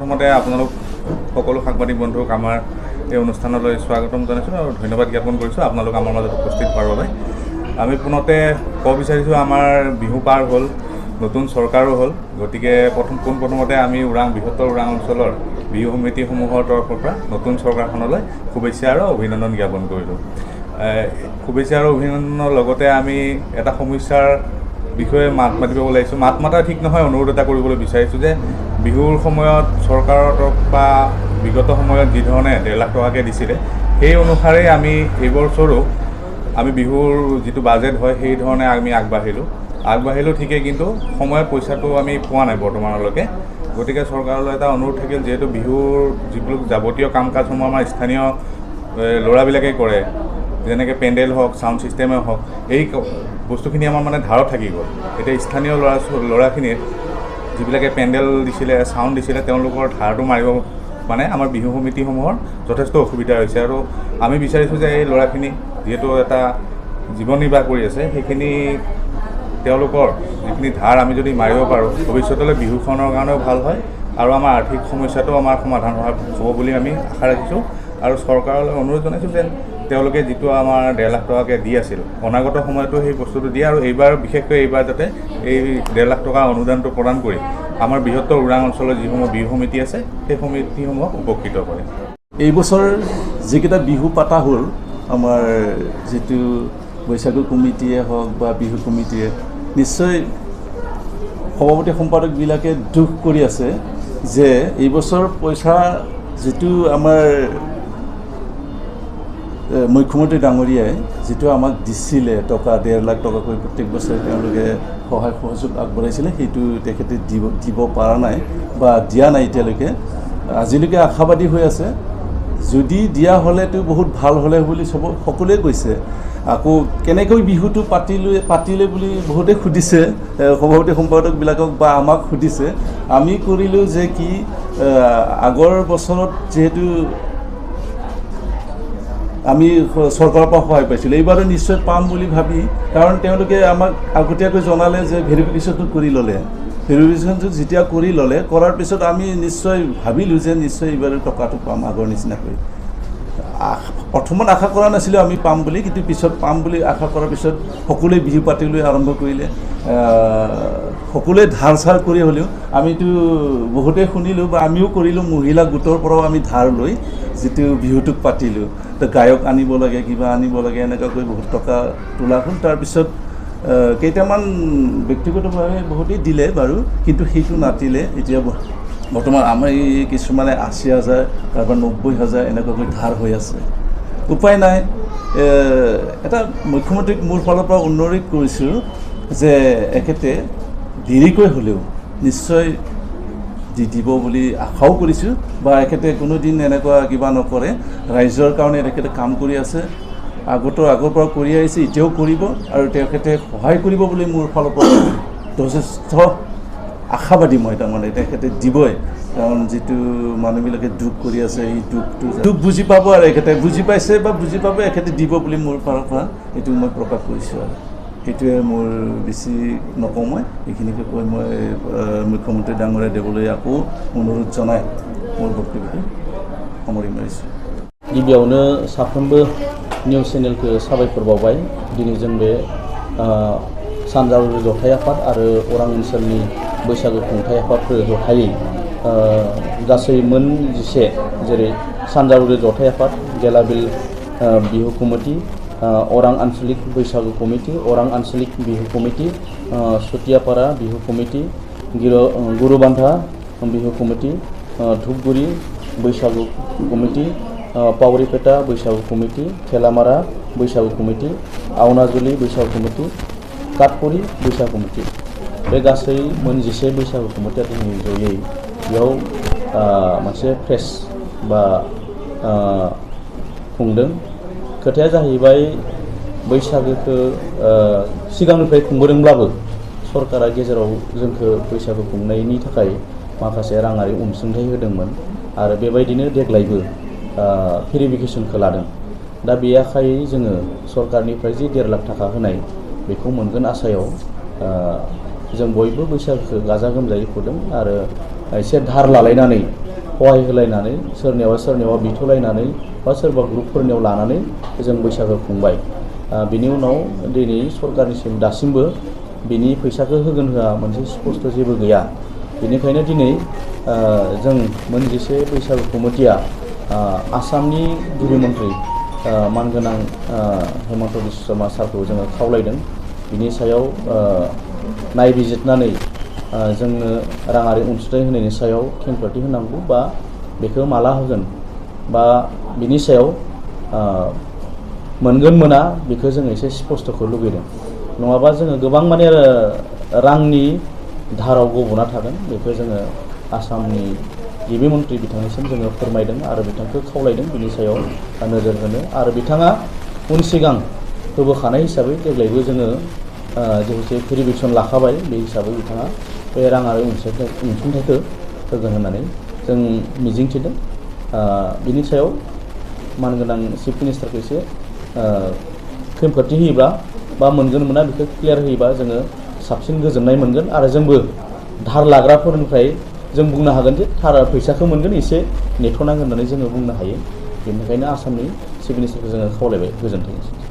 প্ৰথমতে আপোনালোক সকলো সাংবাদিক বন্ধুক আমাৰ এই অনুষ্ঠানলৈ স্বাগতম জনাইছোঁ আৰু ধন্যবাদ জ্ঞাপন কৰিছোঁ আপোনালোক আমাৰ মাজত উপস্থিত হোৱাৰ বাবে। আমি পুনতে ক'ব বিচাৰিছোঁ আমাৰ বিহু পাৰ হ'ল, নতুন চৰকাৰো হ'ল, গতিকে পোনপ্ৰথমতে আমি বৃহত্তৰ ওৰাং অঞ্চলৰ বিহু সমিতিসমূহৰ তৰফৰ পৰা নতুন চৰকাৰখনলৈ শুভেচ্ছা আৰু অভিনন্দন জ্ঞাপন কৰিলোঁ। শুভেচ্ছা আৰু অভিনন্দনৰ লগতে আমি এটা সমস্যাৰ বিষয়ে মাত মাতিব ওলাইছোঁ। মাত মাতা ঠিক নহয়, অনুৰোধ এটা কৰিবলৈ বিচাৰিছোঁ যে বিহুৰ সময়ত চৰকাৰৰ তৰফ বা বিগত সময়ত যি ধৰণে 1.5 লাখ টকাকৈ দিছিলে, সেই অনুসাৰে আমি এইবছৰো আমি বিহুৰ যিটো বাজেট হয় সেই ধৰণে আমি আগবাঢ়িলোঁ ঠিকেই, কিন্তু সময়ত পইচাটো আমি পোৱা নাই বৰ্তমানলৈকে। গতিকে চৰকাৰলৈ এটা অনুৰোধ থাকিল, যিহেতু বিহুৰ যিবোৰ যাৱতীয় কাম কাজসমূহ আমাৰ স্থানীয় ল'ৰাবিলাকে কৰে, যেনেকৈ পেণ্ডেল হওক, ছাউণ্ড ছিষ্টেমে হওক, এই বস্তুখিনি আমাৰ মানে ধাৰত থাকি গ'ল। এতিয়া স্থানীয় ল'ৰাখিনিৰ যিবিলাকে পেণ্ডেল দিছিলে, ছাউণ্ড দিছিলে, তেওঁলোকৰ ধাৰটো মাৰিব মানে আমাৰ বিহু সমিতিসমূহৰ যথেষ্ট অসুবিধা হৈছে। আৰু আমি বিচাৰিছোঁ যে এই ল'ৰাখিনি যিহেতু এটা জীৱন নিৰ্বাহ কৰি আছে, সেইখিনি তেওঁলোকৰ যিখিনি ধাৰ আমি যদি মাৰিব পাৰোঁ, ভৱিষ্যতলৈ বিহুখনৰ কাৰণেও ভাল হয় আৰু আমাৰ আৰ্থিক সমস্যাটো আমাৰ সমাধান হ'ব বুলি আমি আশা ৰাখিছোঁ। আৰু চৰকাৰলৈ অনুৰোধ জনাইছোঁ যে তেওঁলোকে যিটো আমাৰ 1.5 লাখ টকাকৈ দি আছিল, অনাগত সময়তো সেই বস্তুটো দিয়ে আৰু বিশেষকৈ এইবাৰ যাতে এই 1.5 লাখ টকা অনুদানটো প্ৰদান কৰি আমাৰ বৃহত্তৰ ওৰাং অঞ্চলৰ যিসমূহ বিহু সমিতি আছে সেই সমিতিসমূহক উপকৃত কৰে। এইবছৰ যিকেইটা বিহু পাতা হ'ল, আমাৰ যিটো বৈশাগু কমিটিয়ে হওক বা বিহু কমিটিয়ে, নিশ্চয় সভাপতি সম্পাদকবিলাকে দুখ কৰি আছে যে এইবছৰ পইচা যিটো আমাৰ মুখ্যমন্ত্ৰী ডাঙৰীয়াই যিটো আমাক দিছিলে টকা 1.5 লাখ টকাকৈ প্ৰত্যেক বছৰে তেওঁলোকে সহায় সহযোগ আগবঢ়াইছিলে, সেইটো তেখেতে দিব পৰা নাই বা দিয়া নাই এতিয়ালৈকে। আজিলৈকে আশাবাদী হৈ আছে, যদি দিয়া হ'লেতো বহুত ভাল হ'লে বুলি সকলোৱে কৈছে। আকৌ কেনেকৈ বিহুটো পাতিলে বুলি বহুতে সুধিছে, সভাপতি সম্পাদকবিলাকক বা আমাক সুধিছে। আমি কৰিলোঁ যে কি, আগৰ বছৰত যিহেতু আমি চৰকাৰৰ পৰা সহায় পাইছিলোঁ, এইবাৰো নিশ্চয় পাম বুলি ভাবি, কাৰণ তেওঁলোকে আমাক আগতীয়াকৈ জনালে যে ভেৰিফিকেশ্যনটো কৰি ল'লে। ভেৰিফিকেশ্যনটো যেতিয়া কৰি ল'লে, কৰাৰ পিছত আমি নিশ্চয় ভাবিলোঁ যে নিশ্চয় এইবাৰ টকাটো পাম আগৰ নিচিনাকৈ। প্ৰথমত আশা কৰা নাছিলোঁ আমি পাম বুলি, কিন্তু পিছত পাম বুলি আশা কৰাৰ পিছত সকলোৱে বিহু পাতিবলৈ আৰম্ভ কৰিলে। সকলোৱে ধাৰ চাৰ কৰি হ'লেও আমিতো বহুতেই শুনিলোঁ বা আমিও কৰিলোঁ, মহিলা গোটৰ পৰাও আমি ধাৰ লৈ যিটো বিহুটোক পাতিলোঁ। তো গায়ক আনিব লাগে, কিবা আনিব লাগে, এনেকুৱাকৈ বহুত টকা তোলা হ'ল। তাৰপিছত কেইটামান ব্যক্তিগতভাৱে বহুতেই দিলে বাৰু, কিন্তু সেইটো নাতিলে। এতিয়া বৰ্তমান আমাৰ এই কিছুমানে 80,000, কাৰোবাৰ 90,000 এনেকুৱাকৈ ধাৰ হৈ আছে। উপায় নাই। এটা মুখ্যমন্ত্ৰীক মোৰ ফালৰ পৰা অনুৰোধ কৰিছোঁ যে এখেতে দেৰিকৈ হ'লেও নিশ্চয় দিব বুলি আশাও কৰিছোঁ, বা এখেতে কোনোদিন এনেকুৱা কিবা নকৰে। ৰাইজৰ কাৰণে তেখেতে কাম কৰি আছে, আগৰ পৰা কৰি আহিছে, এতিয়াও কৰিব আৰু তেখেতে সহায় কৰিব বুলি মোৰ ফালৰ পৰা যথেষ্ট আশাবাদী মই। তাৰমানে তেখেতে দিবই, কাৰণ যিটো মানুহবিলাকে দুখ কৰি আছে, সেই দুখ বুজি পাব আৰু এখেতে বুজি পাইছে বা বুজি পাব, এখেতে দিব বুলি মোৰ ফালৰ পৰা এইটো মই প্ৰকাশ কৰিছোঁ। আৰু সেইটোৱে মোৰ বেছি নকওঁ, মই এইখিনিকে কৈ মই মুখ্যমন্ত্ৰী ডাঙৰীয়া দেৱলৈ আকৌ অনুৰোধ জনাই মোৰ বক্তব্যটো সামৰি মাৰিছোঁ। गिबियावनो साफ्रोमबो निउस चेनेलखौ साबायखर बावबाय। दिनै जों बे सानजाउरि जथाय आफाद आरो अरां ओनसोलनि बैसागु खुंथाय आफादफोर जथायै गासै मोन 10, जेरै सानजाउरि जथाय आफाद, गेलाबिल बिहु कमिटि, अरां आन्चलिक बैसागु कमिटि, अरां आन्चलिक Bihu committee, Satiyapara Bihu committee, Gurubandha Bihu committee, Dhupguri Baisagu committee, पावरिपेटा बैसागु कमिटि, थेलामारा बैसागु कमिटि, आवनाजुलि बैसागु कमिटि, काटपुरि बैसागु कमिटि, बे गासै मोन 10 बैसागु कमिटिया दिनै जयै बेयाव मोनसे प्रेस बा खुंदों। खोथाया जाहैबाय, बैसागोखौ सिगांनिफ्राय खुंबोदोंब्लाबो सरकारा गेजेराव जोंखौ बैसागु खुंनायनि थाखाय माखासे राङारि अनसुंथाइ होदोंमोन आरो बेबायदिनो देग्लायबो भेरिफिकेसनखौ लादों। दा बे आखायै जोङो सरकारनिफ्राय जे 1.5 लाख थाखा होनाय बेखौ मोनगोन आसायाव जों बयबो बैसागोखौ गाजा गोमजायै खुंदों आरो एसे धार लालायनानै सहाय होलायनानै सोरनियावबा बिथ'लायनानै बा सोरबा ग्रुपफोरनियाव लानानै जों बैसागो खुंबाय। बिनि उनाव दिनै सरकारनिसिम दासिमबो बिनि फैसाखौ होगोन होआ मोनसे स्पष्ट जेबो गैया। बेनिखायनो दिनै जों मोनजिसे बैसागु कमिटिया आसामनि गिबि मन्थ्रि मानगोनां हेमन्त बिश्व शर्मा सारखौ जोङो खावलायदों बिनि सायाव नायबिजिरनानै जोंनो राङारि अनसुंथाइ होनायनि सायाव खेंफोरथि होनांगौ बा बेखौ माला होगोन बा बिनि सायाव मोनगोन मोना बेखौ जोङो एसे स्पष्टखौ लुगैदों। नङाबा जोङो गोबां माने रांनि धाराव गब'ना थागोन बेखौ जोङो आसामनि गिबि मन्थ्रि बिथांनिसिम जोङो फोरमायदों आरो बिथांखौ खावलायदों बिनि सायाव नोजोर होनो। आरो बिथाङा उन सिगां होबोखानाय हिसाबै देग्लायबो जोङो जिहेतु भेरिफिकेसन लाखाबाय बे हिसाबै बिथाङा बे राङारि अनसुंथाइखौ होगोन होननानै जों मिजिंथिदों। बिनि सायाव मानगोनां चिफ मिनिस्टारखौ एसे खेंफोरथि होयोब्ला बा मोनगोन मोना बेखौ क्लियार होयोबा जोङो साबसिन गोजोननाय मोनगोन आरो जोंबो धार लाग्राफोरनिफ्राय जों बुंनो हागोन जे थार फैसाखौ मोनगोन एसे नेथ'नांगोन होननानै जोङो बुंनो हायो। बेनिखायनो आसामनि चिफ मिनिस्टारखौ जोङो खावलायबाय। गोजोन्थों।